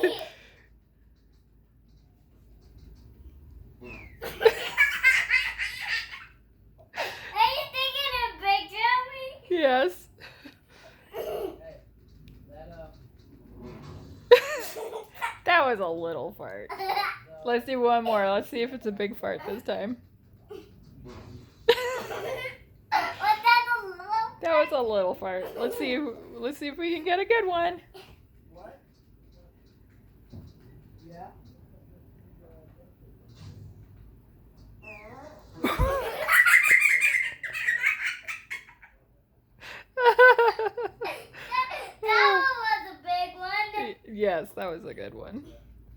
you taking a picture of me? Yes. That was a little fart. Let's do one more. Let's see if it's a big fart this time. That was a little fart. Let's see if we can get a good one. What? Yeah. That one was a big one. Yes, that was a good one.